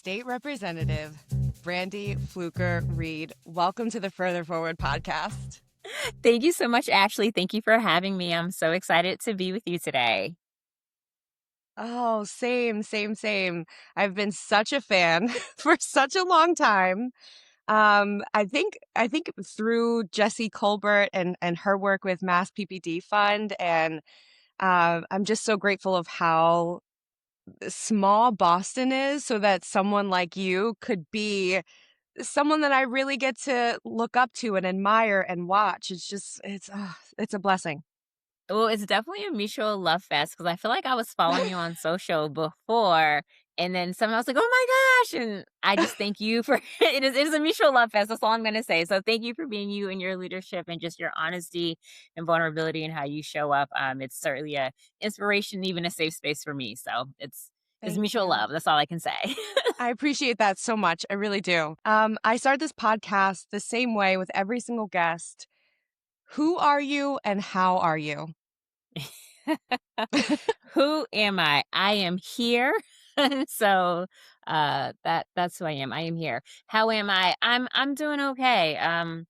State Representative Brandy Fluker-Reid. Welcome to the Further Forward podcast. Thank you so much, Ashley. Thank you for having me. I'm so excited to be with you today. Oh, same. I've been such a fan for such a long time. I think through Jessie Colbert and her work with Mass PPD Fund, and I'm just so grateful of how small Boston is, so that someone like you could be someone that I really get to look up to and admire and watch. It's a blessing. Well, it's definitely a mutual love fest because I feel like I was following you on social before, and then someone was like, "Oh my gosh!" And I just thank you for it is a mutual love fest. That's all I'm going to say. So thank you for being you and your leadership and just your honesty and vulnerability and how you show up. It's certainly a inspiration, even a safe space for me. So it's Thank mutual you. love. That's all I can say. I appreciate that so much. I really do. I started this podcast the same way with every single guest. Who are you and how are you? Who am I? I am here. So that's who I am. I am here. How am I? I'm doing okay. I'm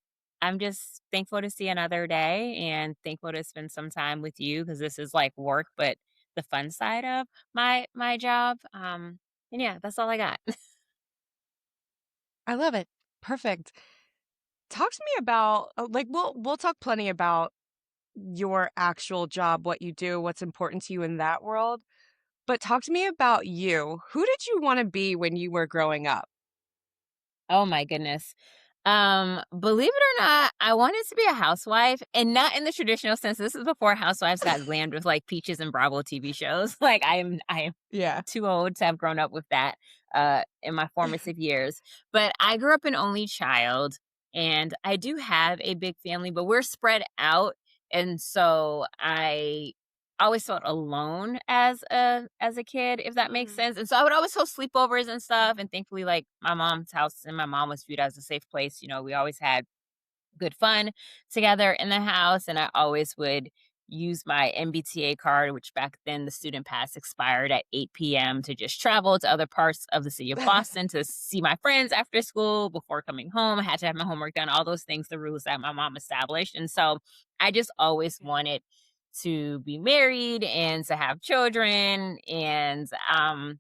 just thankful to see another day and thankful to spend some time with you because this is like work, but the fun side of my job. And yeah, that's all I got. I love it. Perfect. Talk to me about we'll talk plenty about your actual job, what you do, what's important to you in that world. But talk to me about you. Who did you want to be when you were growing up? Oh my goodness. Believe it or not, I wanted to be a housewife and not in the traditional sense. This is before housewives got glammed with like Peaches and Bravo TV shows. Like I am Yeah. too old to have grown up with that in my formative years. But I grew up an only child and I do have a big family, but we're spread out. And so I always felt alone as a kid, if that makes Mhm. sense. And so I would always host sleepovers and stuff. And thankfully, like my mom's house and my mom was viewed as a safe place. You know, we always had good fun together in the house. And I always would use my MBTA card, which back then the student pass expired at 8 p.m. to just travel to other parts of the city of Boston to see my friends after school before coming home. I had to have my homework done, all those things, the rules that my mom established. And so I just always wanted to be married and to have children. And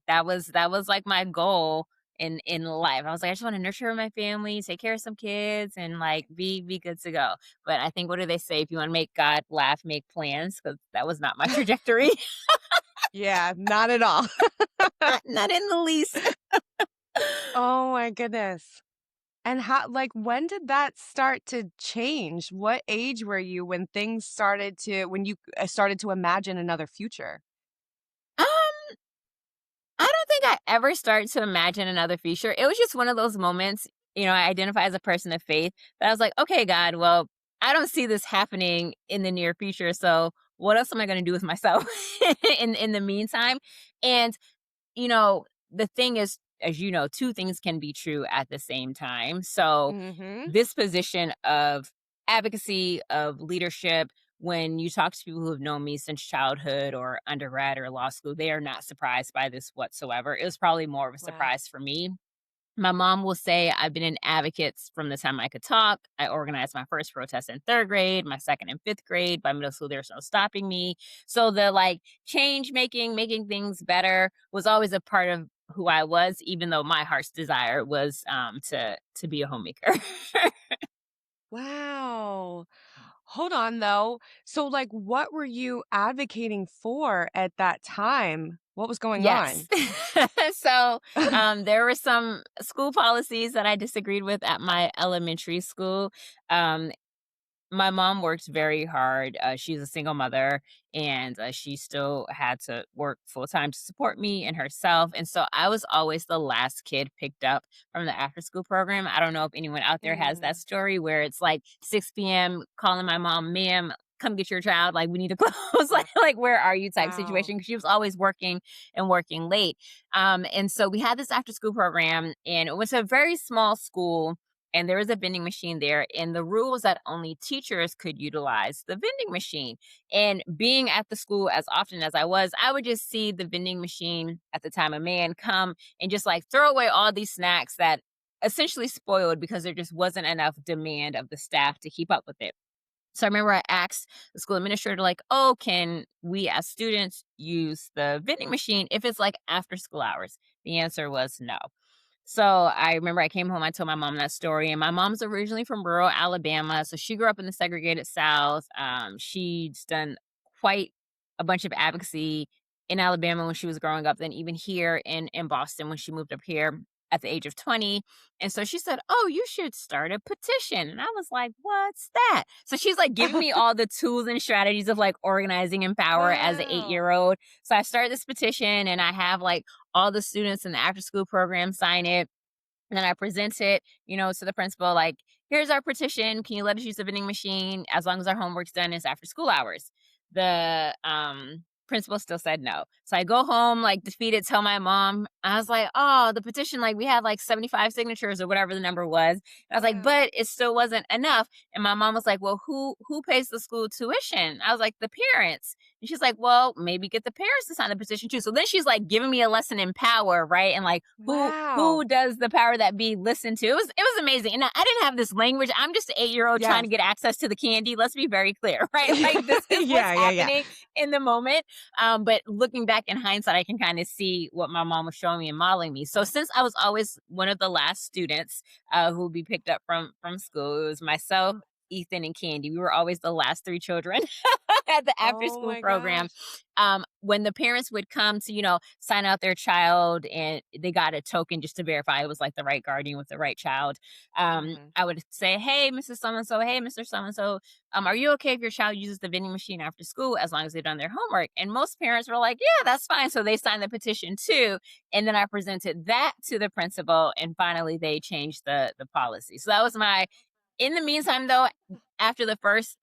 that was like my goal in life. I was like, I just want to nurture my family, take care of some kids, and like be good to go. But I think what do they say? If you want to make God laugh, make plans, because that was not my trajectory. Yeah, not at all. Not in the least. Oh my goodness. And when did that start to change? What age were you when when you started to imagine another future? Um, I don't think I ever started to imagine another future. It was just one of those moments, I identify as a person of faith, that I was like, okay, God, well, I don't see this happening in the near future. So what else am I going to do with myself in the meantime? And, you know, the thing is, as you know, two things can be true at the same time. So Mm-hmm. this position of advocacy, of leadership, when you talk to people who have known me since childhood or undergrad or law school, they are not surprised by this whatsoever. It was probably more of a Wow. surprise for me. My mom will say I've been an advocate from the time I could talk. I organized my first protest in third grade, my second and fifth grade. By middle school, there's no stopping me. So the like change making, making things better was always a part of who I was, even though my heart's desire was to be a homemaker. Wow. Hold on though. So what were you advocating for at that time? What was going Yes. on? So, there were some school policies that I disagreed with at my elementary school. Um, my mom worked very hard. She's a single mother and she still had to work full time to support me and herself. And so I was always the last kid picked up from the after school program. I don't know if anyone out there has that Mm. story where it's like 6 p.m. calling my mom, ma'am, come get your child. Like we need to close. Like where are you type Wow. situation? Because she was always working and working late. And so we had this after school program and it was a very small school and there was a vending machine there, and the rule was that only teachers could utilize the vending machine. And being at the school as often as I was, I would just see the vending machine at the time a man come and just like throw away all these snacks that essentially spoiled because there just wasn't enough demand of the staff to keep up with it. So I remember I asked the school administrator, like, oh, can we as students use the vending machine if it's like after school hours? The answer was no. So I remember I came home, I told my mom that story, and my mom's originally from rural Alabama. So she grew up in the segregated South. She's done quite a bunch of advocacy in Alabama when she was growing up, then even here in Boston when she moved up here at the age of 20. And so she said, oh, you should start a petition. And I was like, what's that? So she's like giving me all the tools and strategies of like organizing and power as an 8 year Wow. old. So I started this petition and I have like all the students in the after school program sign it. And then I present it, to the principal, like, here's our petition. Can you let us use the vending machine as long as our homework's done is after school hours? The principal still said no. So I go home, like, defeated, tell my mom. I was like, oh, the petition, like, we had like 75 signatures or whatever the number was. And I was like, Wow. but it still wasn't enough. And my mom was like, well, who pays the school tuition? I was like, the parents. And she's like, well, maybe get the parents to sign the petition too. So then she's like giving me a lesson in power, right? And like Wow. who does the power that be listened to? It was amazing. And I didn't have this language. I'm just an 8 year old trying Yes. to get access to the candy. Let's be very clear, right? Like this is what's Yeah, yeah, yeah. happening in the moment. But looking back in hindsight, I can kind of see what my mom was showing me and modeling me. So since I was always one of the last students who would be picked up from school, it was myself, Ethan, and Candy. We were always the last three children at the after Oh school my program. gosh. When the parents would come to, sign out their child and they got a token just to verify it was like the right guardian with the right child, Mhm. I would say, hey, Mrs. So and so, hey, Mr. So and so, are you okay if your child uses the vending machine after school as long as they've done their homework? And most parents were like, yeah, that's fine. So they signed the petition too. And then I presented that to the principal, and finally they changed the policy. So that was my. In the meantime, though, after the first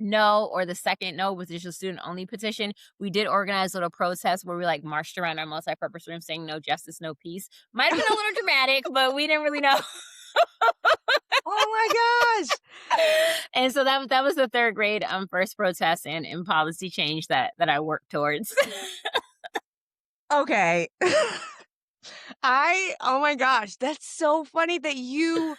no or the second no with just a student only petition, we did organize little protests where we like marched around our multi-purpose room saying no justice, no peace. Might have been a little dramatic, but we didn't really know. Oh my gosh. And so that was the third grade first protest and policy change that I worked towards. Okay. Oh my gosh, that's so funny that you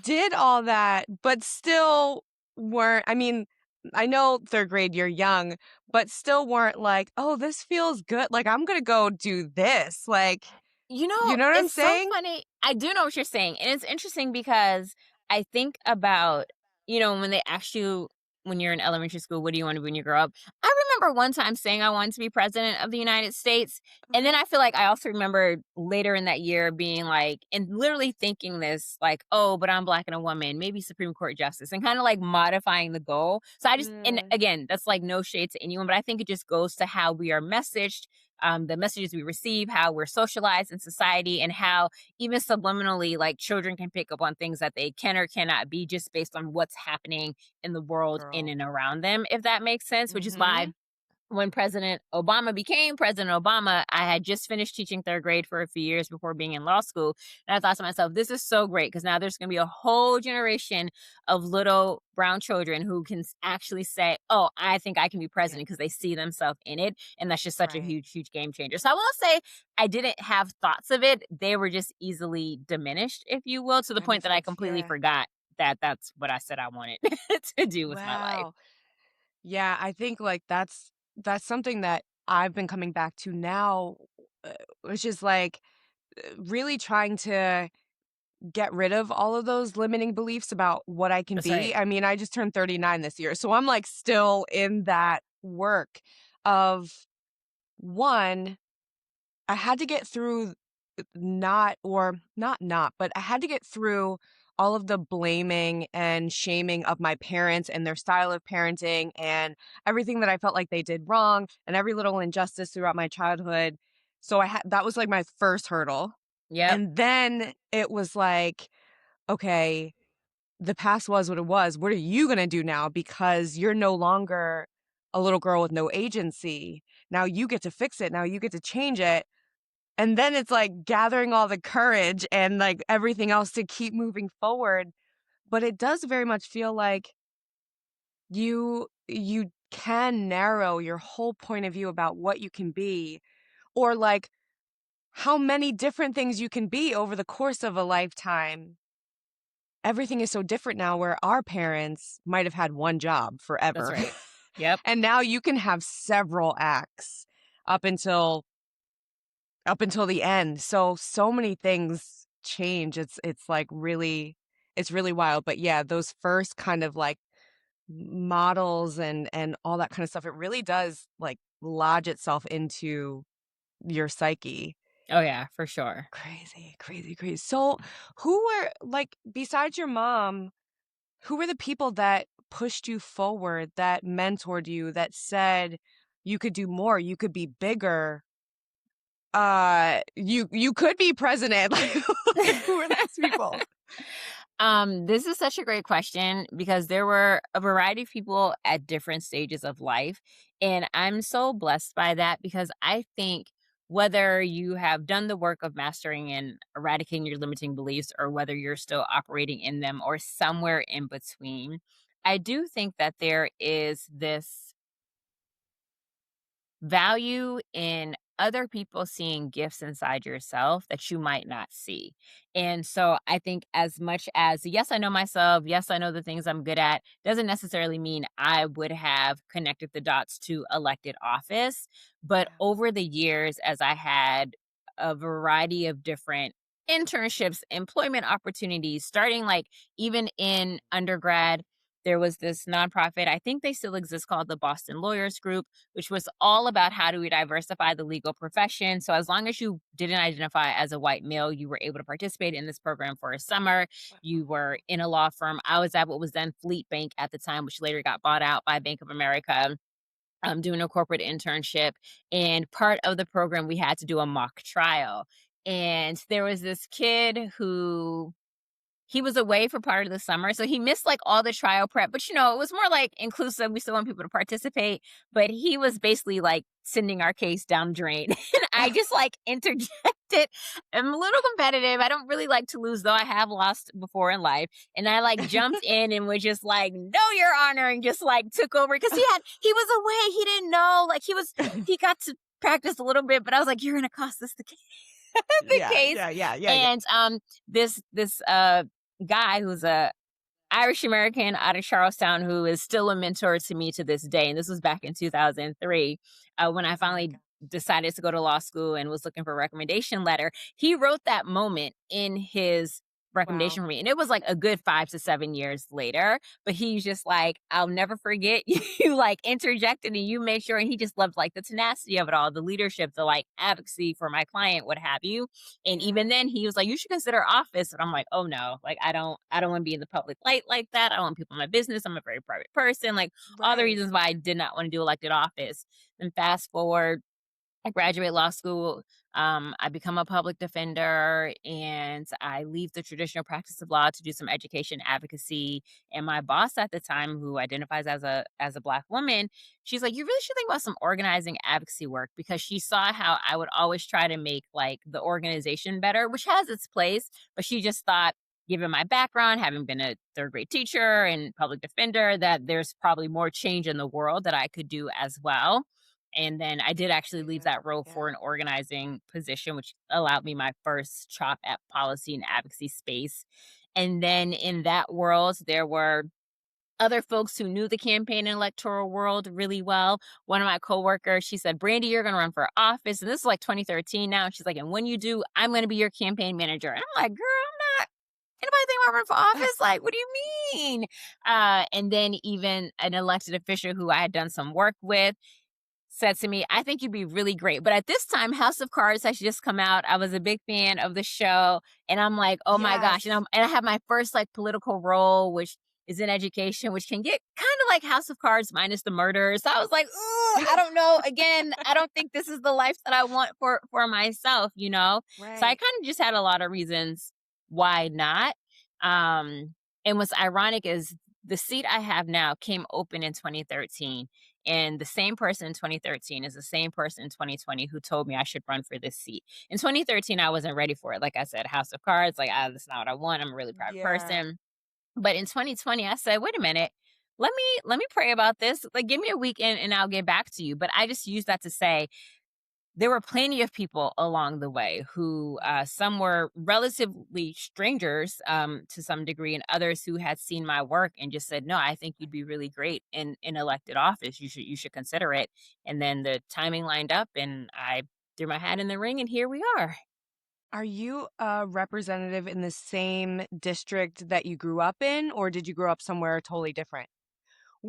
did all that, but still weren't, I mean, I know 3rd grade, you're young, but still weren't like, "Oh, this feels good. Like, I'm gonna go do this." Like, you know what I'm It's so saying? funny. I do know what you're saying. And it's interesting because I think about, when they ask you when you're in elementary school, what do you want to be when you grow up? I remember one time saying I wanted to be president of the United States. And then Uh-huh. I feel like I also remember later in that year being like, and literally thinking this, like, oh, but I'm black and a woman, maybe Supreme Court justice, and kind of like modifying the goal. So and Mm, again, that's like no shade to anyone, but I think it just goes to how we are messaged, the messages we receive, how we're socialized in society, and how even subliminally, like children can pick up on things that they can or cannot be just based on what's happening in the world in girl. and around them, if that makes sense, which is why Mhm. when President Obama became President Obama, I had just finished teaching third grade for a few years before being in law school. And I thought to myself, this is so great because now there's going to be a whole generation of little brown children who can actually say, oh, I think I can be Yeah, president because they see themselves in it. And that's just such a right. huge, huge game changer. So I won't say I didn't have thoughts of it. They were just easily diminished, if you will, to the point that I Benefits, completely yeah. forgot that that's what I said I wanted to do with my life. Wow. Yeah, I think, like, that's something that I've been coming back to now, which is, like, really trying to get rid of all of those limiting beliefs about what I can That's be. right. I mean, I just turned 39 this year, so I'm, like, still in that work of, 1, I had to get through but I had to get through all of the blaming and shaming of my parents and their style of parenting and everything that I felt like they did wrong and every little injustice throughout my childhood. So that was like my first hurdle. Yep. And then it was like, okay, the past was what it was. What are you going to do now? Because you're no longer a little girl with no agency. Now you get to fix it. Now you get to change it. And then it's like gathering all the courage and like everything else to keep moving forward. But it does very much feel like you can narrow your whole point of view about what you can be, or like how many different things you can be over the course of a lifetime. Everything is so different now where our parents might have had one job That's forever. right. Yep. And now you can have several acts up until the end. So many things change. It's like really it's really wild. But yeah, those first kind of like models and all that kind of stuff, it really does like lodge itself into your psyche. Oh, yeah, for sure. Crazy, crazy, crazy. So, who were like besides your mom, who were the people that pushed you forward, that mentored you, that said you could do more, you could be bigger, you could be president? Like who are those people? This is such a great question because there were a variety of people at different stages of life. And I'm so blessed by that because I think whether you have done the work of mastering and eradicating your limiting beliefs or whether you're still operating in them or somewhere in between, I do think that there is this value in other people seeing gifts inside yourself that you might not see. And so I think as much as yes, I know myself, yes, I know the things I'm good at, doesn't necessarily mean I would have connected the dots to elected office. But Yeah. over the years, as I had a variety of different internships, employment opportunities, starting like even in undergrad, there was this nonprofit, I think they still exist, called the Boston Lawyers Group, which was all about how do we diversify the legal profession. So as long as you didn't identify as a white male, you were able to participate in this program for a summer. You were in a law firm. I was at what was then Fleet Bank at the time, which later got bought out by Bank of America. Doing a corporate internship. And part of the program, we had to do a mock trial. And there was this kid who he was away for part of the summer, so he missed, like, all the trial prep, but, it was more, like, inclusive, we still want people to participate, but he was basically, like, sending our case down the drain, and I just, like, interjected. I'm a little competitive, I don't really like to lose, though I have lost before in life, and I, like, jumped in and was just like, "No, Your Honor," and just, like, took over because he was away, he didn't know, like, he got to practice a little bit, but I was like, "You're gonna cost us the the Yeah, case." yeah, yeah, yeah, yeah. And, this guy who's a Irish American out of Charlestown who is still a mentor to me to this day, and this was back in 2003, when I Oh my finally god. decided to go to law school and was looking for a recommendation letter. He wrote that moment in his recommendation Wow. for me, and it was, like, a good 5 to 7 years later, but he's just like, "I'll never forget you, like, interjected and you made sure," and he just loved, like, the tenacity of it all, the leadership, the, like, advocacy for my client, what have you. And even Yeah. then, he was like, "You should consider office." And I'm like, "Oh, no. Like, I don't wanna be in the public light like that. I don't want people in my business. I'm a very private person." Like, all the Right. reasons why I did not wanna do elected office. Then fast forward, I graduate law school, I become a public defender, and I leave the traditional practice of law to do some education advocacy. And my boss at the time, who identifies as a Black woman, she's like, "You really should think about some organizing advocacy work," because she saw how I would always try to make like the organization better, which has its place, but she just thought, given my background, having been a third grade teacher and public defender, that there's probably more change in the world that I could do as well. And then I did actually leave Yeah. that role for Yeah. an organizing position, which allowed me my first chop at policy and advocacy space. And then in that world, there were other folks who knew the campaign and electoral world really well. One of my coworkers, she said, "Brandy, you're going to run for office." And this is like 2013 now. And she's like, "And when you do, I'm going to be your campaign manager." And I'm like, "Girl, I'm not. Anybody think about running for office? Like, what do you mean?" And then even an elected official who I had done some work with said to me, "I think you'd be really great." But at this time, House of Cards has just come out. I was a big fan of the show, and I'm like, "Oh my gosh." And Yes. I have my first like political role, which is in education, which can get kind of like House of Cards minus the murder. So I was like, "Ooh, I don't know. Again, I don't think this is the life that I want for myself." So I Right. kind of just had a lot of reasons why not. Um, and what's ironic is the seat I have now came open in 2013, And the same person in 2013 is the same person in 2020 who told me I should run for this seat. In 2013, I wasn't ready for it. Like I said, House of Cards, like, that's not what I want. I'm a really proud Yeah. person. But in 2020, I said, wait a minute. Let me pray about this. Like, give me a weekend and I'll get back to you. But I just use that to say there were plenty of people along the way who, some were relatively strangers, to some degree, and others who had seen my work and just said, "No, I think you'd be really great in elected office. You should consider it." And then the timing lined up, and I threw my hat in the ring, and here we are. Are you a representative in the same district that you grew up in, or did you grow up somewhere totally different?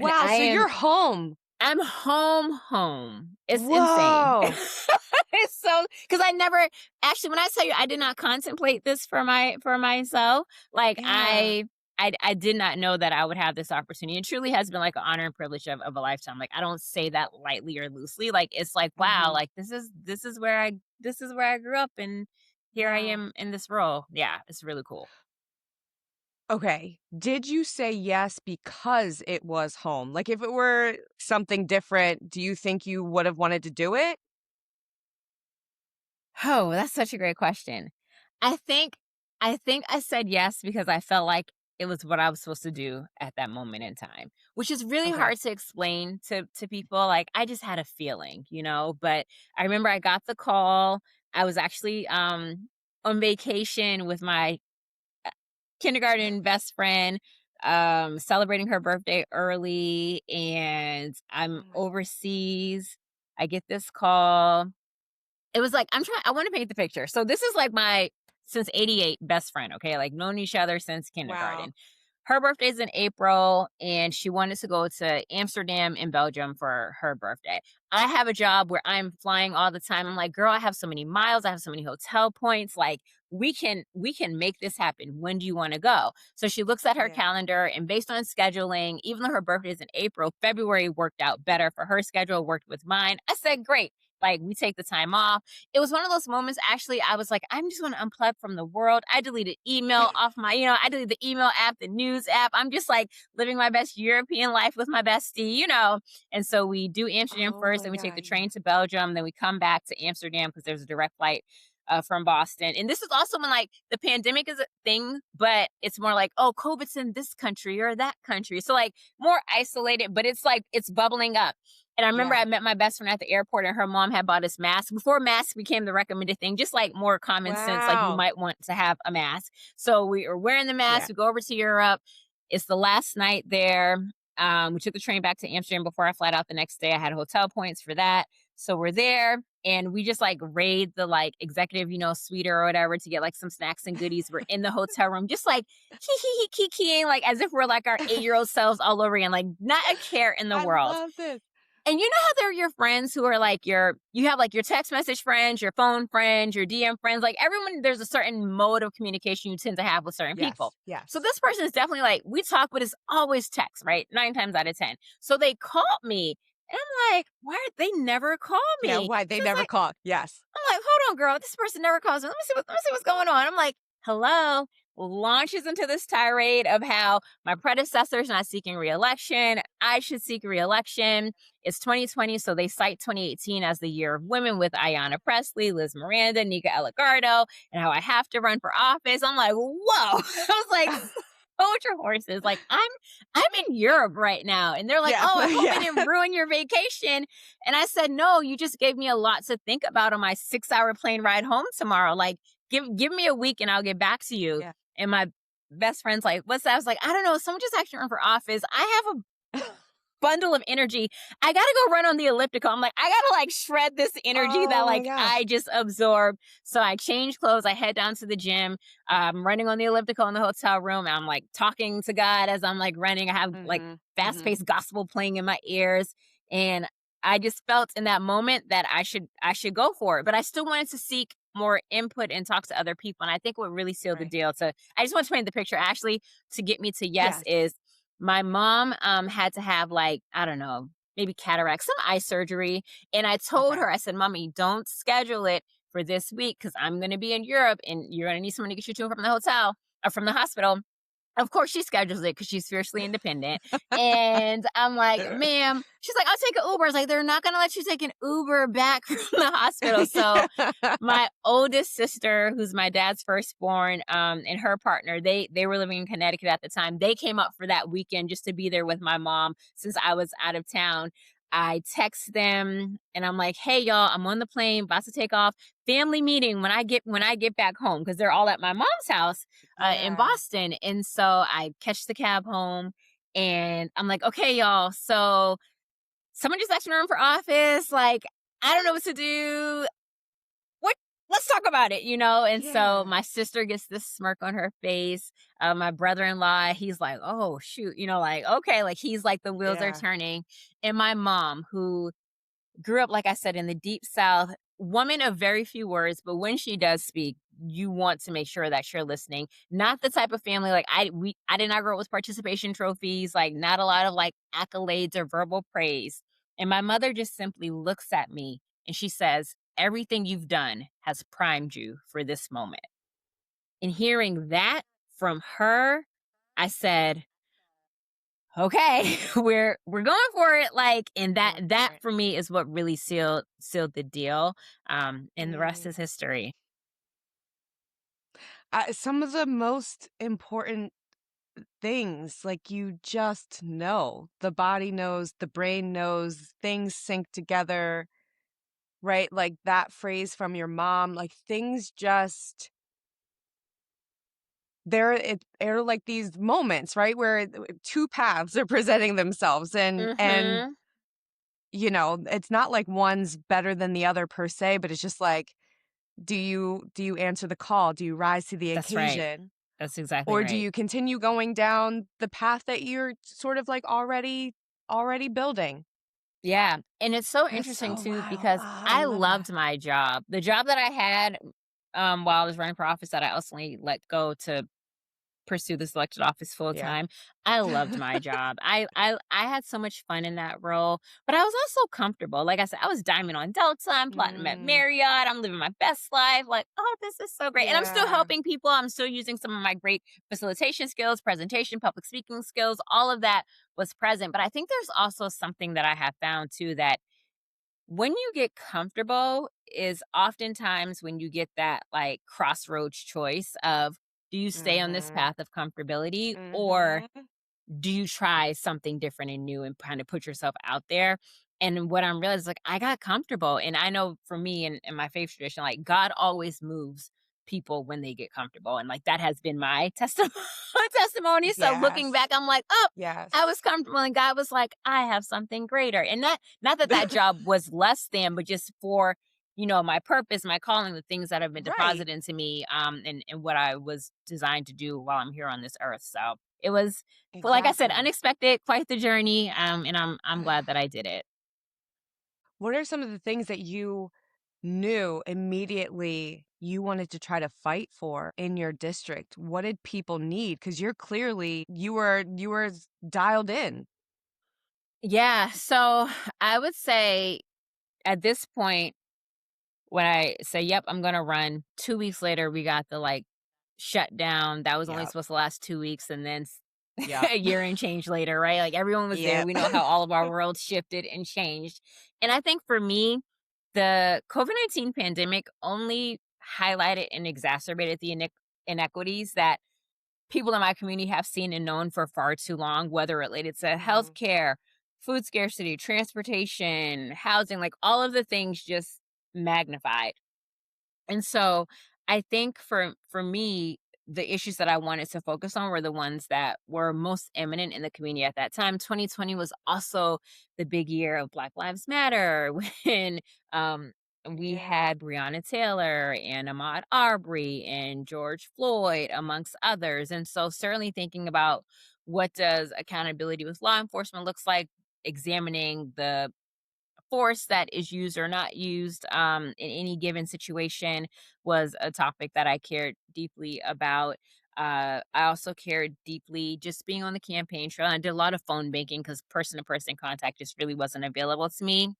And Wow, so you're home. I'm home. It's insane. Whoa. It's so because I never actually when I tell you I did not contemplate this for myself, like Yeah. I did not know that I would have this opportunity. It truly has been like an honor and privilege of a lifetime. Like I don't say that lightly or loosely. Like it's like, wow, Mhm. like this is where I grew up and here I Wow. am in this role. Yeah, it's really cool. Okay. Did you say yes because it was home? Like, if it were something different, do you think you would have wanted to do it? Oh, that's such a great question. I think I said yes because I felt like it was what I was supposed to do at that moment in time, which is really Okay. hard to explain to people. Like I just had a feeling, but I remember I got the call. I was actually on vacation with my kindergarten best friend, celebrating her birthday early, and I'm Oh my overseas. I get this call. It was like I wanna paint the picture. So this is like my since '88 best friend, okay? Like known each other since Wow. kindergarten. Her birthday's in April and she wanted to go to Amsterdam in Belgium for her birthday. I have a job where I'm flying all the time. I'm like, "Girl, I have so many miles, I have so many hotel points, like we can make this happen. When do you wanna go?" So she looks at her Yeah. calendar and based on scheduling, even though her birthday is in April, February worked out better for her schedule, worked with mine. I said, "Great." Like we take the time off. It was one of those moments actually I was like, I'm just gonna unplug from the world. I deleted email off I deleted the email app, the news app. I'm just like living my best European life with my bestie. And so we do Amsterdam Oh first, my then we take the God. train to Belgium, then we come back to Amsterdam because there's a direct flight from Boston. And this is also when like the pandemic is a thing, but it's more like, oh, COVID's in this country or that country. So like more isolated, but it's like it's bubbling up. And I remember Yeah. I met my best friend at the airport and her mom had bought us masks before masks became the recommended thing, just like more common sense, like you Wow. might want to have a mask. So we are wearing the mask. Yeah. We go over to Europe. It's the last night there. We took the train back to Amsterdam before I flight out the next day. I had hotel points for that. So we're there and we just like raid the like executive, suite or whatever to get like some snacks and goodies. We're in the hotel room, just like kikiing, like as if we're like our 8-year-old selves all over again, like not a care in the I world. love this. And you know how they're your friends who are like you have like your text message friends, your phone friends, your DM friends, like everyone, there's a certain mode of communication you tend to have with certain people. Yes. So Yes. this person is definitely like, we talk, but it's always text, right? 9 times out of 10. So they called me and I'm like, why are they never call Yeah. me? Why they She's never like, call. Yes. I'm like, hold on, girl. This person never calls me. Let me see what's going on. I'm like, hello. Launches into this tirade of how my predecessor's not seeking reelection. I should seek reelection. It's 2020, so they cite 2018 as the year of women with Ayanna Pressley, Liz Miranda, Nika Eligardo, and how I have to run for office. I'm like, whoa. I was like, hold your horses. Like, I'm in Europe right now. And they're like, Yeah. oh, I hope I Yeah. didn't ruin your vacation. And I said, no, you just gave me a lot to think about on my 6-hour plane ride home tomorrow. Like, give me a week and I'll get back to you. Yeah. And my best friend's like, what's that? I was like, I don't know. Someone just actually run for office. I have a bundle of energy. I gotta go run on the elliptical. I'm like, I gotta like shred this energy that Oh my like gosh. I just absorbed. So I change clothes. I head down to the gym. I'm running on the elliptical in the hotel room. I'm like talking to God as I'm like running. I have like Mhm. fast Mhm. paced gospel playing in my ears. And I just felt in that moment that I should go for it. But I still wanted to seek more input and talk to other people. And I think what really sealed the Right. deal I just want to paint the picture, Ashley, to get me to yes Yes. is my mom had to have like, I don't know, maybe cataract, some eye surgery. And I told Okay. her, I said, Mommy, don't schedule it for this week because I'm going to be in Europe and you're going to need someone to get you to and from the hotel or from the hospital. Of course, she schedules it because she's fiercely independent, and I'm like, "Ma'am," she's like, "I'll take an Uber." I was like, "They're not gonna let you take an Uber back from the hospital." So, my oldest sister, who's my dad's firstborn, and her partner, they were living in Connecticut at the time. They came up for that weekend just to be there with my mom since I was out of town. I text them and I'm like, "Hey y'all, I'm on the plane, about to take off. Family meeting when I get back home because they're all at my mom's house in Yeah. Boston." And so I catch the cab home and I'm like, "Okay, y'all. So someone just asked me to run for office. Like, I don't know what to do. What? Let's talk about it, you know?" And so Yeah. my sister gets this smirk on her face. My brother-in-law, he's like, "Oh, shoot," you know, like, okay, like he's like the wheels are Yeah. turning. And my mom, who grew up, like I said, in the deep South, woman of very few words, but when she does speak, you want to make sure that you're listening. Not the type of family like I did not grow up with participation trophies, like not a lot of like accolades or verbal praise. And my mother just simply looks at me and she says, "Everything you've done has primed you for this moment." And hearing that from her, I said, "Okay, we're going for it," like, and that Going for that it. for me is what really sealed the deal, and the rest Mm. is history. Some of the most important things, like, you just know. The body knows, the brain knows, things sync together, right? Like, that phrase from your mom, like, things just there are, like, these moments, right, where 2 paths are presenting themselves, and, Mhm. it's not like one's better than the other per se, but it's just like, do you answer the call? Do you rise to the That's right. occasion? That's exactly Or do right. you continue going down the path that you're sort of, like, already building? Yeah, and it's so That's interesting so too wild. because I I love that. loved my job. The job that I had, while I was running for office that I ultimately let go to pursue this elected office full Yeah. time. I loved my job. I had so much fun in that role, but I was also comfortable. Like I said, I was diamond on Delta, I'm platinum at Mm, Marriott, I'm living my best life. Like, oh, this is so great. And I'm still yeah. helping people. I'm still using some of my great facilitation skills, presentation, public speaking skills. All of that was present. But I think there's also something that I have found too that when you get comfortable is oftentimes when you get that like crossroads choice of, do you stay on this Mhm. path of comfortability or Mhm. do you try something different and new and kind of put yourself out there? And what I'm realizing is like I got comfortable. And I know for me in my faith tradition, like God always moves people when they get comfortable. And like that has been my testimony. So looking Yes. back, I'm like, oh, I was Yes. comfortable and God was like, I have something greater. And not that that job was less than, but just for my purpose, my calling, the things that have been Right. deposited into me, and what I was designed to do while I'm here on this earth. So it was, but like I said, Exactly. unexpected, quite the journey, and I'm glad that I did it. What are some of the things that you knew immediately you wanted to try to fight for in your district? What did people need? Because you're clearly you were dialed in. Yeah, so I would say at this point, when I say, "Yep, I'm gonna run," 2 weeks later, we got the, like, shutdown. That was only Yep. supposed to last 2 weeks, and then Yep. a year and change later, right? Like, everyone was there. Yep. We know how all of our world shifted and changed. And I think for me, the COVID-19 pandemic only highlighted and exacerbated the inequities that people in my community have seen and known for far too long, whether related to Mhm. healthcare, food scarcity, transportation, housing, like all of the things just magnified. And so I think for me, the issues that I wanted to focus on were the ones that were most eminent in the community at that time. 2020 was also the big year of Black Lives Matter when we Yeah. had Breonna Taylor and Ahmaud Arbery and George Floyd, amongst others. And so certainly thinking about what does accountability with law enforcement looks like, examining the force that is used or not used in any given situation was a topic that I cared deeply about. I also cared deeply just being on the campaign trail. I did a lot of phone banking because person to person contact just really wasn't available to me.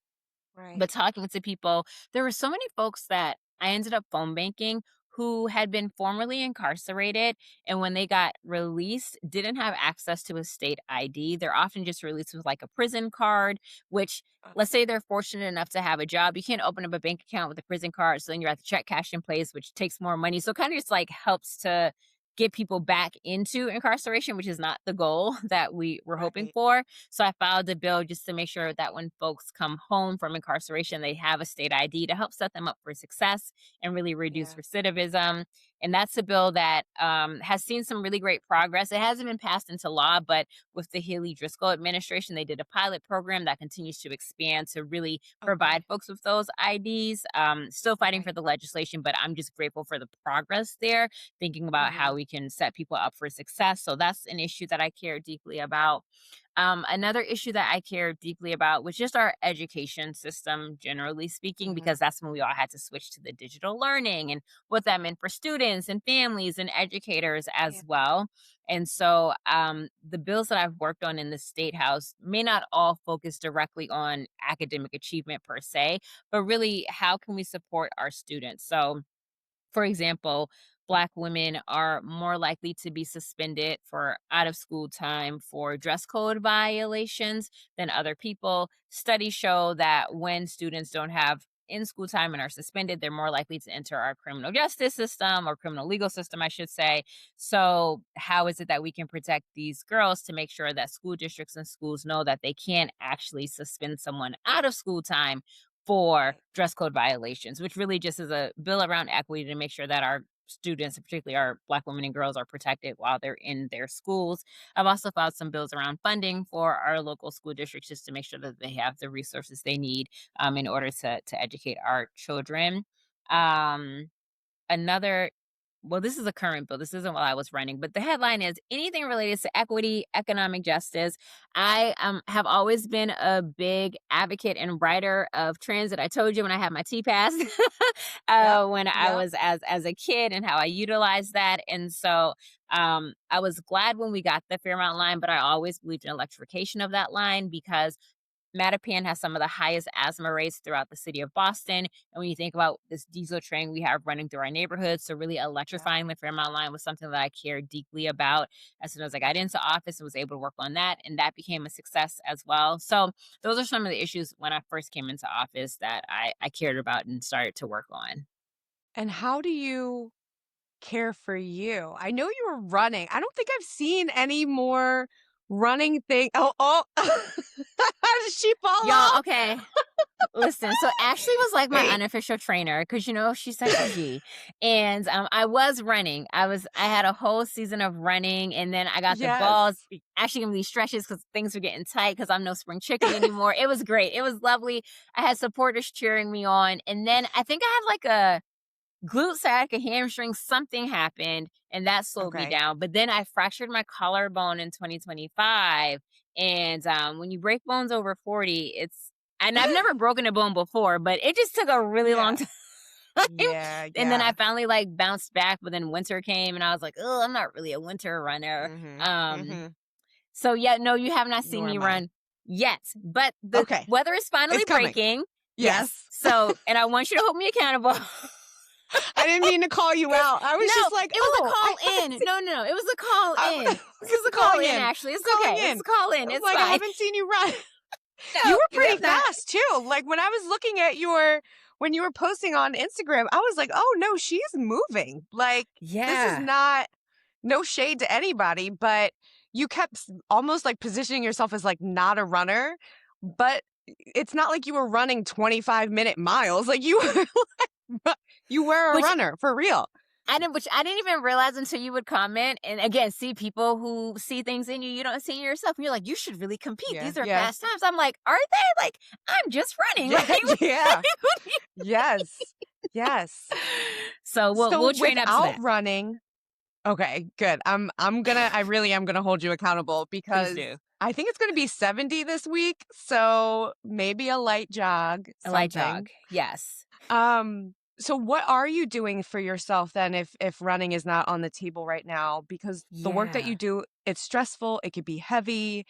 Right. But talking to people, there were so many folks that I ended up phone banking who had been formerly incarcerated and when they got released didn't have access to a state ID. They're often just released with like a prison card, which let's say they're fortunate enough to have a job. You can't open up a bank account with a prison card. So then you're at the check cash in place, which takes more money. So it kind of just like helps to get people back into incarceration, which is not the goal that we were hoping Right. for. So I filed a bill just to make sure that when folks come home from incarceration, they have a state ID to help set them up for success and really reduce Yeah. recidivism. And that's a bill that has seen some really great progress. It hasn't been passed into law, but with the Haley Driscoll administration, they did a pilot program that continues to expand to really provide Okay. folks with those IDs. Still fighting for Right. the legislation, but I'm just grateful for the progress there, thinking about how Mhm. we can set people up for success. So that's an issue that I care deeply about. Another issue that I care deeply about was just our education system, generally speaking, Mhm. because that's when we all had to switch to the digital learning and what that meant for students and families and educators Yeah. as well. And so the bills that I've worked on in the state house may not all focus directly on academic achievement per se, but really how can we support our students? So, for example, Black women are more likely to be suspended for out of school time for dress code violations than other people. Studies show that when students don't have in school time and are suspended, they're more likely to enter our criminal justice system or criminal legal system, I should say. So, how is it that we can protect these girls to make sure that school districts and schools know that they can't actually suspend someone out of school time for Right. dress code violations, which really just is a bill around equity to make sure that our students, particularly our Black women and girls, are protected while they're in their schools. I've also filed some bills around funding for our local school districts just to make sure that they have the resources they need in order to educate our children. Um, Another well, this is a current bill. This isn't while I was running, but the headline is anything related to equity, economic justice. I have always been a big advocate and writer of transit. I told you when I had my T pass, Yep. when I Yep. was as a kid and how I utilized that. And so I was glad when we got the Fairmount line, but I always believed in electrification of that line because Mattapan has some of the highest asthma rates throughout the city of Boston. And when you think about this diesel train we have running through our neighborhood, so really Yep. electrifying the Fairmount line was something that I cared deeply about. As soon as I got into office and was able to work on that, and that became a success as well. So those are some of the issues when I first came into office that I cared about and started to work on. And how do you care for you? I know you were running. I don't think I've seen any more running thing. Oh, oh. Did she fall Y'all, off? okay. Listen, so Ashley was like my Wait. unofficial trainer because she's such a G, and I was running. I had a whole season of running, and then I got the balls. Yes. Ashley gave me these stretches because things were getting tight because I'm no spring chicken anymore. It was great. It was lovely. I had supporters cheering me on, and then I think I had like a glute sac, a hamstring, something happened, and that slowed me Okay. down. But then I fractured my collarbone in 2025, and when you break bones over 40, it's and I've never broken a bone before, but it just took a really long Yeah. time. Yeah. And then I Yeah. finally like bounced back, but then winter came, and I was like, "Oh, I'm not really a winter runner." Mhm. Um, Mhm. so yeah, no, you have not seen Nor me am I. run yet, but the Okay. weather is finally It's coming. breaking. Yes. Yes. So, and I want you to hold me accountable. I didn't mean to call you 'Cause out. I was no, just like, it was a "Oh, I call haven't in. seen." No, no, no, it was a call I'm in. This is a call calling in, in. Ashley. It's Calling okay. It's in. a call in. I'm It's like, "I fine. haven't seen you run." You No, were you pretty have not. fast too. Like when I was looking at your when you were posting on Instagram, I was like, "Oh no, she's moving." Like this is Yeah. not no shade to anybody, but you kept almost like positioning yourself as like not a runner, but it's not like you were running 25-minute miles. Like you were you were a Which runner for real. which I didn't even realize until you would comment. And again, see people who see things in you you don't see in yourself. And you're like, you should really compete. Yeah, These are yeah. fast times. I'm like, are they? Like, I'm just running. Like, Yeah, yeah. Yes. Yes. so So we'll train up to without that. running, okay, good. I really am gonna hold you accountable Please because do. I think it's gonna be 70 this week, so maybe a light jog, A light something. jog. Yes. So what are you doing for yourself then if running is not on the table right now? Because the work that you Yeah. do, it's stressful, it could be heavy.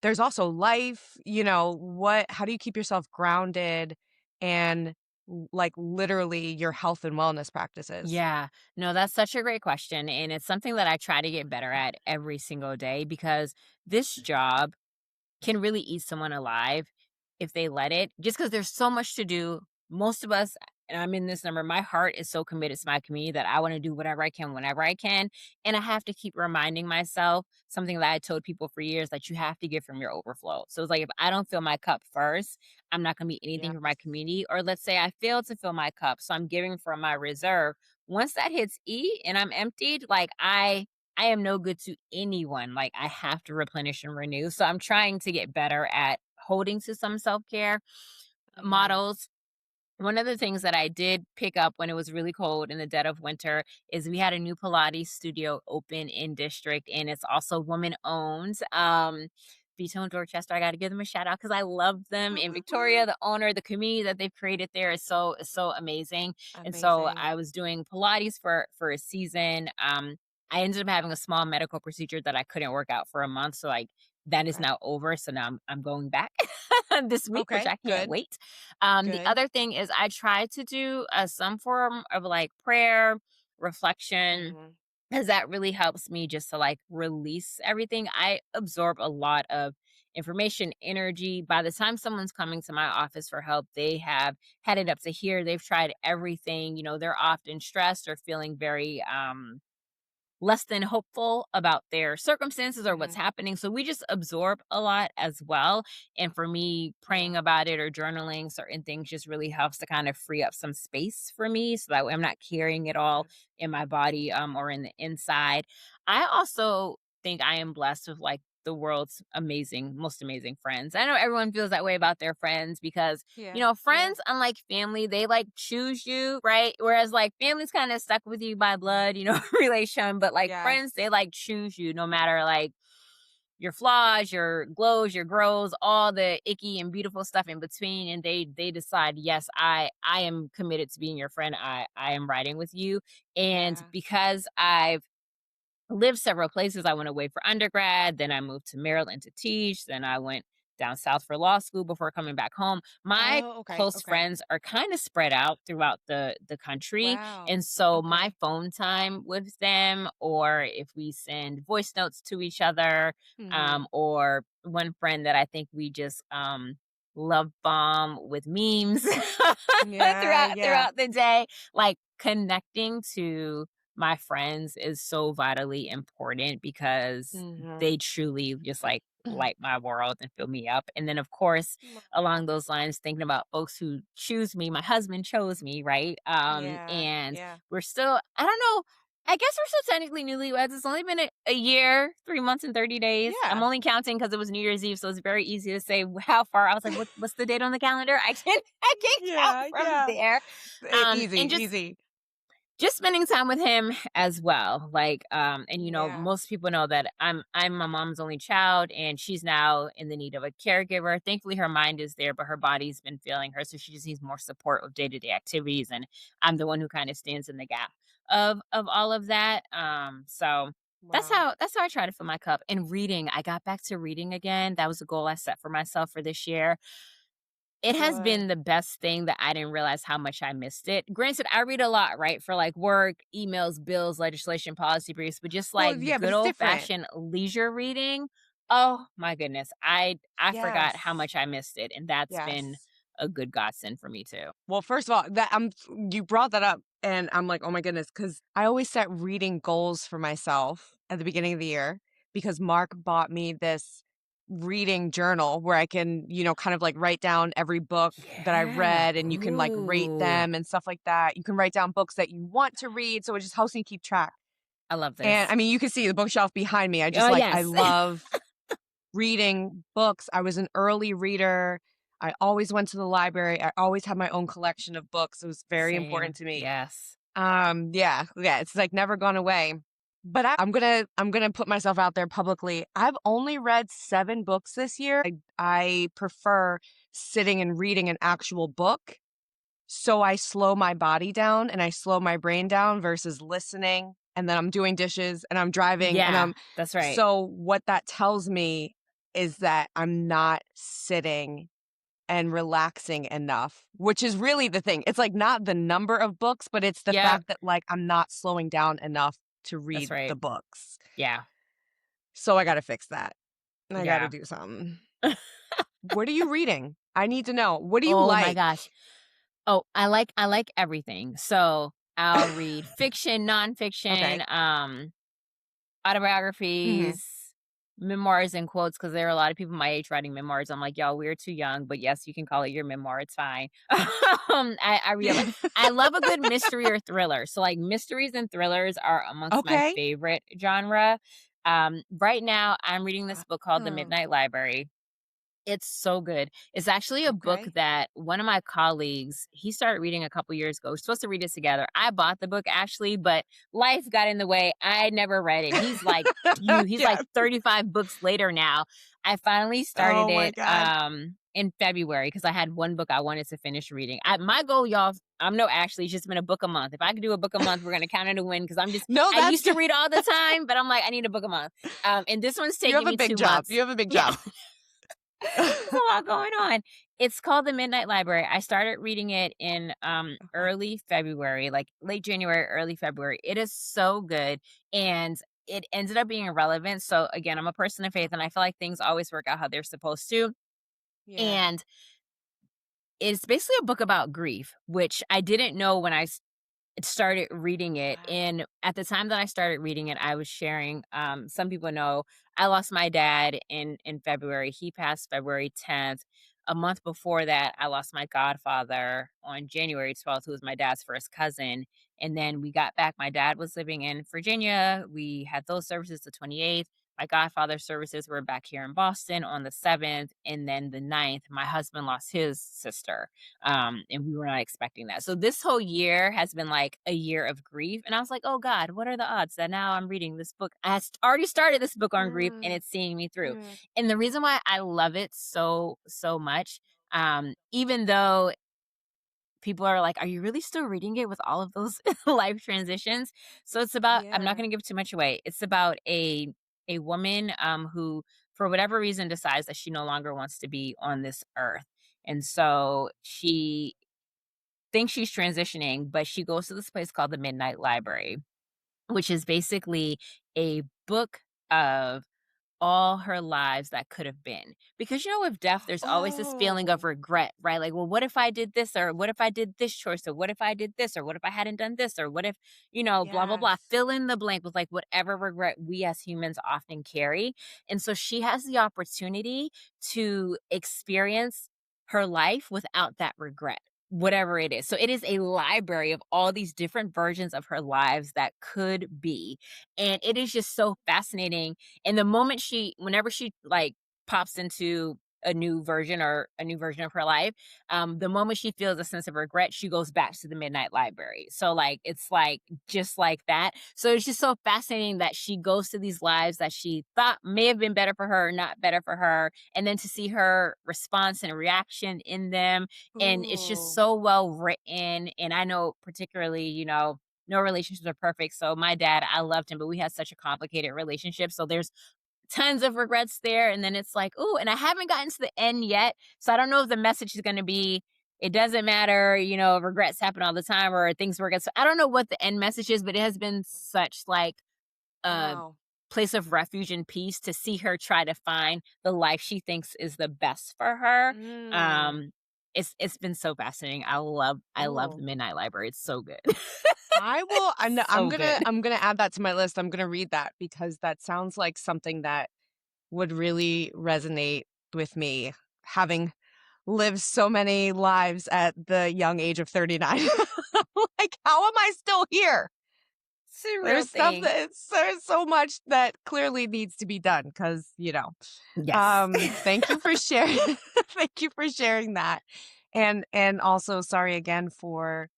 There's also life, what how do you keep yourself grounded and like literally your health and wellness practices? Yeah. No, that's such a great question, and it's something that I try to get better at every single day because this job can really eat someone alive if they let it, just because there's so much to do. Most of us, and I'm in this number, my heart is so committed to my community that I want to do whatever I can whenever I can. And I have to keep reminding myself something that I told people for years, that you have to give from your overflow. So it's like if I don't fill my cup first, I'm not going to be anything for my Yes. community. Or let's say I failed to fill my cup, so I'm giving from my reserve. Once that hits E and I'm emptied, like I am no good to anyone. Like, I have to replenish and renew. So I'm trying to get better at holding to some self-care Yeah. models. One of the things that I did pick up when it was really cold in the dead of winter is we had a new Pilates studio open in district, and it's also woman owned. Vito and Dorchester, I got to give them a shout out because I love them. And Victoria, the owner, the community that they've created there is so amazing. And so Amazing. I was doing Pilates for a season. I ended up having a small medical procedure that I couldn't work out for a month, so like that is Okay. now over. So now I'm going back this week, which Okay. I can't Good. wait. The Good. other thing is I try to do some form of like prayer, reflection, Mhm. because that really helps me just to like release everything. I absorb a lot of information, energy. By the time someone's coming to my office for help, they have had it up to here. They've tried everything. They're often stressed or feeling very less than hopeful about their circumstances or what's Mhm. happening. So we just absorb a lot as well. And for me, Yeah. praying about it or journaling certain things just really helps to kind of free up some space for me so that way I'm not carrying it all Good. in my body or in the inside. I also think I am blessed with like the world's most amazing friends. I know everyone feels that way about their friends because Yeah. Yeah. friends, unlike family, they like choose you, right? Whereas like family's kind of stuck with you by blood, relation, but like friends, they Yes. like choose you no matter like your flaws, your glows, your grows, all the icky and beautiful stuff in between. And they decide, yes, I am committed to being your friend. I am riding with you. And Yeah. because I've lived several places. I went away for undergrad, then I moved to Maryland to teach, then I went down south for law school before coming back home. My Oh, okay. close Okay. friends are kind of spread out throughout the country. Wow. And so my Okay. phone time with them, or if we send voice notes to each other, Mhm. or one friend that I think we just love bomb with memes Yeah. Yeah. throughout the day, like connecting to my friends is so vitally important because Mhm. they truly just like light my world and fill me up. And then, of course, Wow. along those lines, thinking about folks who choose me, my husband chose me, right? Yeah. And Yeah. we're still, I don't know, I guess we're still technically newlyweds. It's only been a year, 3 months and 30 days. I'm Yeah. only counting because it was New Year's Eve. So it's very easy to say how far. I was like, what's the date on the calendar? I can't count Yeah. from Yeah. there. Easy. And Easy. just spending time with him as well. Like, and Yeah. most people know that I'm my mom's only child and she's now in the need of a caregiver. Thankfully her mind is there, but her body's been failing her. So she just needs more support with day-to-day activities. And I'm the one who kind of stands in the gap of all of that. So Wow. that's how I try to fill my cup. And reading, I got back to reading again. That was a goal I set for myself for this year. It has been Good. the best thing that I didn't realize how much I missed it. Granted, I read a lot, right? For like work, emails, bills, legislation, policy briefs, but just Well, like yeah, but good it's old different. fashioned leisure reading. Oh my goodness. I forgot how Yes. much I missed it. And that's been Yes. a good godsend for me too. Well, first of all, that you brought that up and I'm like, "Oh my goodness," cuz I always set reading goals for myself at the beginning of the year because Mark bought me this reading journal where I can, kind of like write down every book that I Yeah. read and you can like rate Ooh. them and stuff like that. You can write down books that you want to read, so it just helps me keep track. I love And this. I mean, you can see the bookshelf behind me. Oh I yes. love reading books. I was an early reader. I always went to the library. I always had my own collection of books. It was very important Same. to me. Yes. Yeah, yeah, it's like never gone away. But I'm gonna put myself out there publicly. I've only read 7 books this year. I prefer sitting and reading an actual book. So I slow my body down and I slow my brain down versus listening. And then I'm doing dishes and I'm driving and Yeah, that's right. so what that tells me is that I'm not sitting and relaxing enough, which is really the thing. It's like not the number of books, but it's the Yep, fact that like I'm not slowing down enough to that's read the right. books. Yeah, So I got to fix that. I got to yeah. do something. What are you reading? I need to know. What do you Oh my like? gosh. Oh, I like everything. So, I'll read fiction, Okay. nonfiction, Hmm. autobiographies, memoirs and quotes, because there are a lot of people my age writing memoirs. I'm like, "Y'all, we're too young, but yes, you can call it your memoir, it's fine." I read a lot. I love a good mystery or thriller. So, like, mysteries and thrillers are amongst my Okay. favorite genre. Right now, I'm reading this book called The Oh, Midnight Library. It's so good. It's actually a book okay. that one of my colleagues, he started reading a couple years ago. We're supposed to read it together. I bought the book actually, but life got in the way. I never read it. He's like Yeah. 35 books later now. I finally started Oh my it God. in February because I had one book I wanted to finish reading. My goal, y'all, I'm no actually it's just been a book a month. If I could do a book a month, we're gonna count it a win because No, I that's used to good. read all the time, but I'm like, I need a book a month. And this one's You taking have a me big 2 job. months. You have a big Yeah. job. There's a lot going on. It's called The Midnight Library. I started reading it in Okay. early February, like late January, early February. It is so good and it ended up being irrelevant. So again, I'm a person of faith and I feel like things always work out how they're supposed to. Yeah. And it's basically a book about grief, which I didn't know when started reading it. Wow. And at the time that I started reading it, I was sharing, some people know I lost my dad in February. He passed February 10th. A month before that, I lost my godfather on January 12th, who was my dad's first cousin. And then we got back. My dad was living in Virginia. We had those services the 28th. My godfather's services were back here in Boston on the 7th. And then the 9th, my husband lost his sister, and we were not expecting that. So this whole year has been like a year of grief, and I was like, "Oh God, what are the odds that now I'm reading this book? Already started this book on grief, and Mm, it's seeing me through." yeah. And the reason why I love it so much, even though people are like, "Are you really still reading it with all of those life transitions?" So it's about. I'm not Yeah. going to give too much away. It's about a woman who, for whatever reason, decides that she no longer wants to be on this earth. And so she thinks she's transitioning, but she goes to this place called the Midnight Library, which is basically a book of all her lives that could have been. Because, with death, there's always this feeling of Oh, regret, right? Like, well, what if I did this? Or what if I did this choice? Or what if I did this? Or what if I hadn't done this? Or what if, blah, blah, blah. yes. Fill in the blank with like whatever regret we as humans often carry. And so she has the opportunity to experience her life without that regret. Whatever it is. So it is a library of all these different versions of her lives that could be. And it is just so fascinating, and the moment whenever she like pops into a new version of her life, the moment she feels a sense of regret, she goes back to the Midnight Library. So like it's like just like that. So it's just so fascinating that she goes to these lives that she thought may have been better for her, not better for her, and then to see her response and reaction in them. And it's just Ooh. so well written. And I know particularly, no relationships are perfect. So my dad, I loved him, but we had such a complicated relationship. So there's tons of regrets there. And then it's like, ooh, and I haven't gotten to the end yet. So I don't know if the message is going to be, it doesn't matter, regrets happen all the time or things work out. So I don't know what the end message is, but it has been such like a Wow. place of refuge and peace to see her try to find the life she thinks is the best for her. Mm. Um, it's been so fascinating. I love the Oh. Midnight Library. It's so good. I will. I'm So gonna. good. I'm gonna add that to my list. I'm gonna read that because that sounds like something that would really resonate with me, having lived so many lives at the young age of 39. Like, how am I still here? It's a real There's stuff thing. there's so much that clearly needs to be done because, Yes. thank you for sharing thank you for sharing that. And also sorry again for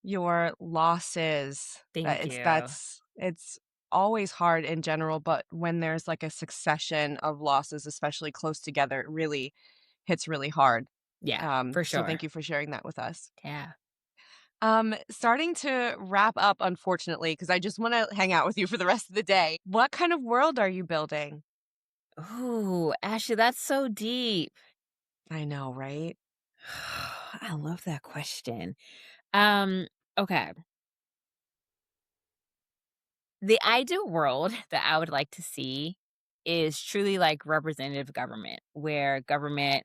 your losses. Thank you. It's always hard in general, but when there's like a succession of losses, especially close together, it really hits really hard. Yeah, for So thank sure. you for sharing that with us. Yeah. Starting to wrap up, unfortunately, because I just want to hang out with you for the rest of the day. What kind of world are you building? Ooh, Ashley, that's so deep. I know, right? I love that question. Um, okay. The ideal world that I would like to see is truly like representative government, where government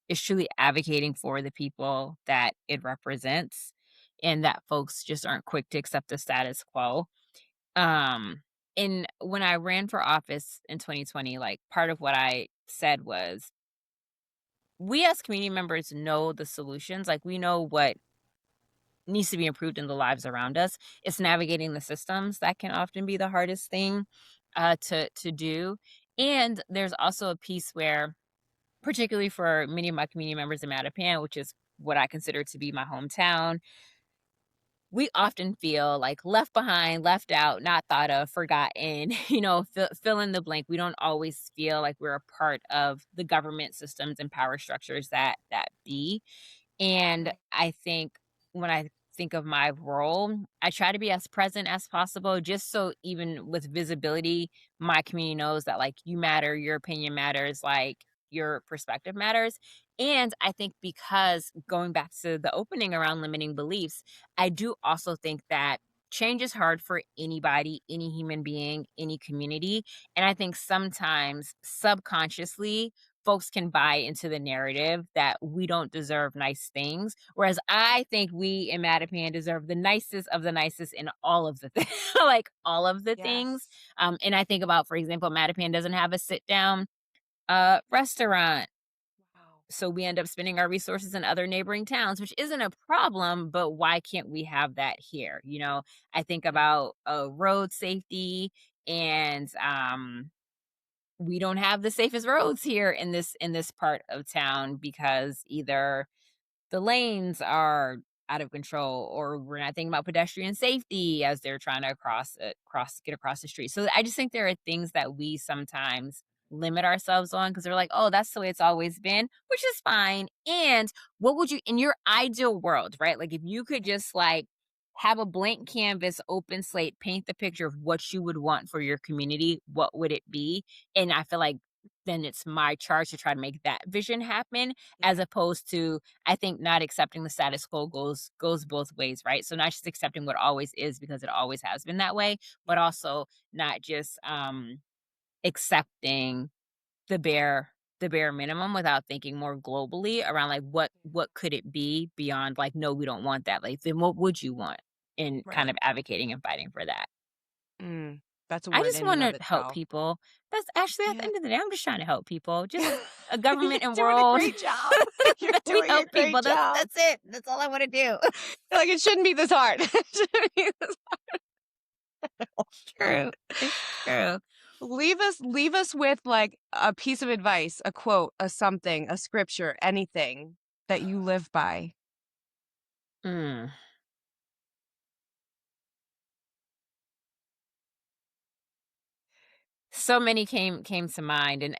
is truly advocating for the people that it represents and that folks just aren't quick to accept the status quo. Um and when I ran for office in 2020, like part of what I said was we as community members know the solutions, like we know what needs to be improved in the lives around us. It's navigating the systems that can often be the hardest thing to do. And there's also a piece where, particularly for many of my community members in Mattapan, which is what I consider to be my hometown, we often feel like left behind, left out, not thought of, forgotten, fill in the blank. We don't always feel like we're a part of the government systems and power structures that be. And Right. I think when I think of my role, I try to be as present as possible just so even with visibility, my community knows that like you matter, your opinion matters, like your perspective matters. And I think because going back to the opening around limiting beliefs, I do also think that change is hard for anybody, any human being, any community. And I think sometimes subconsciously folks can buy into the narrative that we don't deserve nice things. Whereas I think we in Mattapan deserve the nicest of the nicest in all of the things, like all of the things. Yes. And I think about, for example, Mattapan doesn't have a sit down restaurant. Wow. So we end up spending our resources in other neighboring towns, which isn't a problem, but why can't we have that here? I think about road safety and we don't have the safest roads here in this part of town because either the lanes are out of control or we're not thinking about pedestrian safety as they're trying to get across the street. So I just think there are things that we sometimes limit ourselves on because we're like, oh, that's the way it's always been, which is fine. And what would you in your ideal world, right? Like if you could just like have a blank canvas, open slate, paint the picture of what you would want for your community, what would it be? And I feel like then it's my charge to try to make that vision happen as Yeah. opposed to I think not accepting the status quo goes both ways, right? So not just accepting what always is because it always has been that way, but also not just accepting the bare minimum without thinking more globally around like what could it be beyond like no we don't want that. Like then what would you want in kind Right. of advocating and fighting for that? Mm. That's a I word just in and want of to help itself. people. That's actually at the Yeah. end of the day, I'm just trying to help people. Just a You're government and doing a world great job. You're that we doing a help great people. That's job. that's it. That's all I want to do. Like, it shouldn't be this hard. It shouldn't be this True. It's true. leave us with, like, a piece of advice, a quote, a something, a scripture, anything that you live by. Mm. So many came to mind, and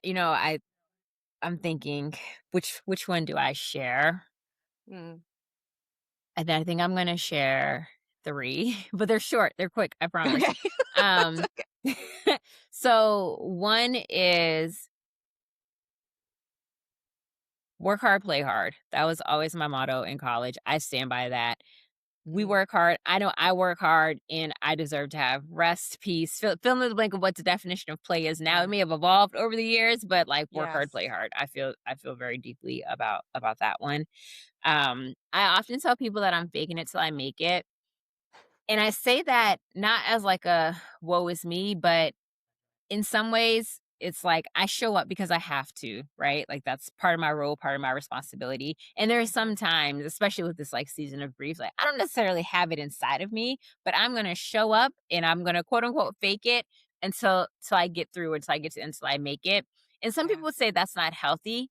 I'm thinking which one do I share? Mm. And then I think I'm gonna share 3, but they're short, they're quick, I promise. Okay. It's Um, okay. so one is work hard, play hard. That was always my motto in college. I stand by that. We Mm. work hard. I know I work hard and I deserve to have rest, peace. Fill in the blank of what the definition of play is now. It Yeah. may have evolved over the years, but like work hard, Yes. play hard. I feel very deeply about that one. I often tell people that I'm faking it till I make it. And I say that not as like a woe is me, but in some ways, it's like I show up because I have to, right? Like that's part of my role, part of my responsibility. And there are some Mhm. times, especially with this like season of grief, like I don't necessarily have it inside of me, but I'm gonna show up and I'm gonna quote unquote fake it until I get through, until I make it. And some Yeah. people would say that's not healthy.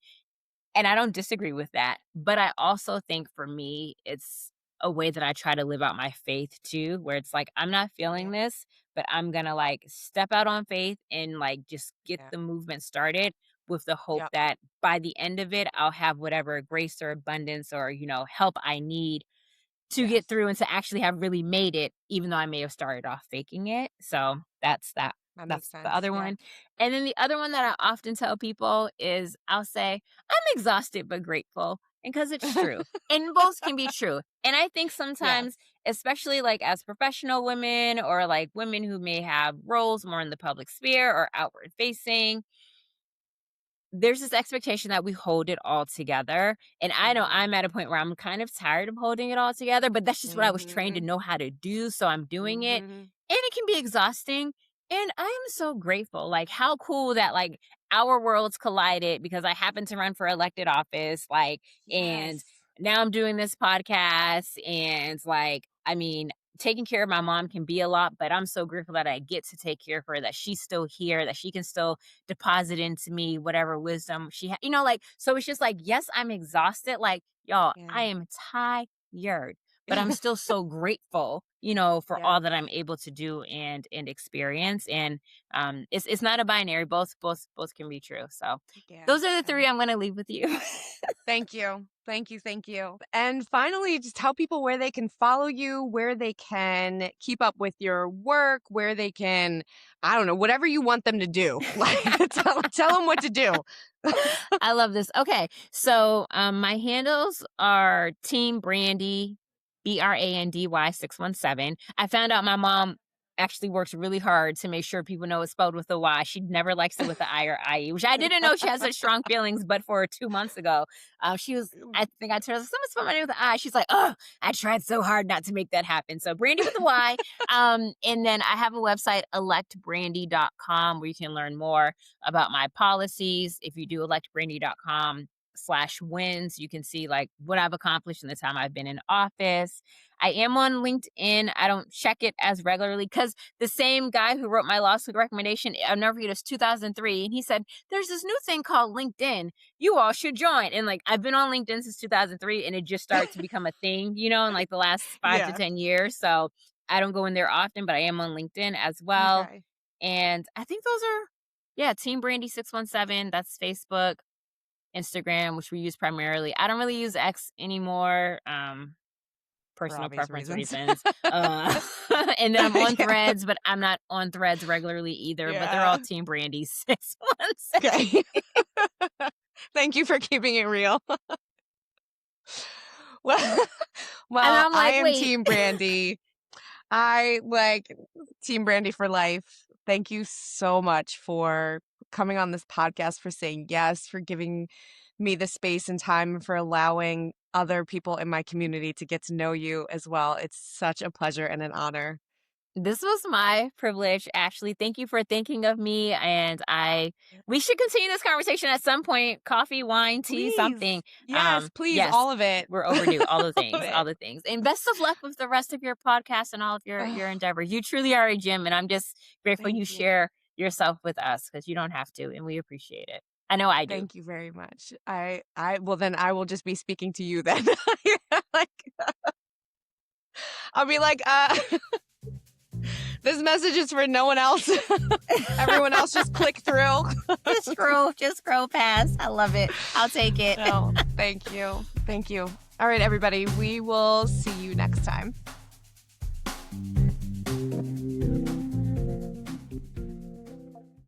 And I don't disagree with that, but I also think for me, it's a way that I try to live out my faith too, where it's like, I'm not feeling Yeah. this, but I'm gonna like step out on faith and like just get Yeah. the movement started with the hope Yep. that by the end of it, I'll have whatever grace or abundance or, help I need to get Yes. through and to actually have really made it, even though I may have started off faking it. So that's that. That makes That's the sense. other Yeah. one. And then the other one that I often tell people is I'll say, I'm exhausted but grateful. And because it's true. And both can be true. And I think Yes. sometimes, especially like as professional women or like women who may have roles more in the public sphere or outward facing, there's this expectation that we hold it all together, and I know Mhm. I'm at a point where I'm kind of tired of holding it all together, but that's just what I was trained to Mhm. know how to do, so I'm doing it, Mhm. and it can be exhausting, and I am so grateful, like, how cool that, like, our worlds collided because I happen to run for elected office, like, and Yes. now I'm doing this podcast, and, like, I mean, taking care of my mom can be a lot, but I'm so grateful that I get to take care of her, that she's still here, that she can still deposit into me whatever wisdom she like, so it's just like, yes, I'm exhausted. Like, y'all, I Yeah. am tired, but I'm still so grateful, for Yes. all that I'm able to do and experience. And it's not a binary. Both can be true. So Yeah. those are the three I'm gonna leave with you. Thank you. Thank you. Thank you. And finally, just tell people where they can follow you, where they can keep up with your work, where they can, I don't know, whatever you want them to do. Like, tell them what to do. I love this. Okay. So my handles are Team Brandy, Brandy 617. I found out my mom actually works really hard to make sure people know it's spelled with a Y. She never likes it with the I or IE, which I didn't know she has such strong feelings, but for 2 months ago, I think I told her, someone spelled my name with the I. She's like, oh, I tried so hard not to make that happen. So Brandy with a Y. And then I have a website, electbrandy.com, where you can learn more about my policies. If you do electbrandy.com/wins, you can see like what I've accomplished in the time I've been in office. I am on LinkedIn. I don't check it as regularly because the same guy who wrote my law school recommendation, I'll never forget, it was 2003. And he said, there's this new thing called LinkedIn. You all should join. And like, I've been on LinkedIn since 2003 and it just started to become a thing, in like the last 5 to Yeah. 10 years. So I don't go in there often, but I am on LinkedIn as well. Okay. And I think those are, yeah, Team Brandy 617. That's Facebook, Instagram, which we use primarily. I don't really use X anymore. For Personal obvious preference reasons. reasons. And then I'm on Yeah. Threads, but I'm not on Threads regularly either. But they're all Yeah. Team Brandy 617. Okay. Thank you for keeping it real. Well, And well, I'm I like, am wait, Team Brandy. I like Team Brandy for life. Thank you so much for coming on this podcast, for saying yes, for giving me the space and time, for allowing other people in my community to get to know you as well. It's such a pleasure and an honor. this was my privilege, Ashley. Thank you for thinking of me. And we should continue this conversation at some point. Coffee, wine, tea, Please. something. Yes, please, Yes, all of it. we're overdue. All the All of things, all it. the things. And best of luck with the rest of your podcast and all of your endeavors. You truly are a gem. And I'm just grateful you Thank you. share yourself with us because you don't have to. And we appreciate it. I know I do. Thank you very much. Well, then I will just be speaking to you then. Like, I'll be like, this message is for no one else. Everyone else just click through. Just scroll past. I love it. I'll take it. Oh, thank you. Thank you. All right, everybody. We will see you next time.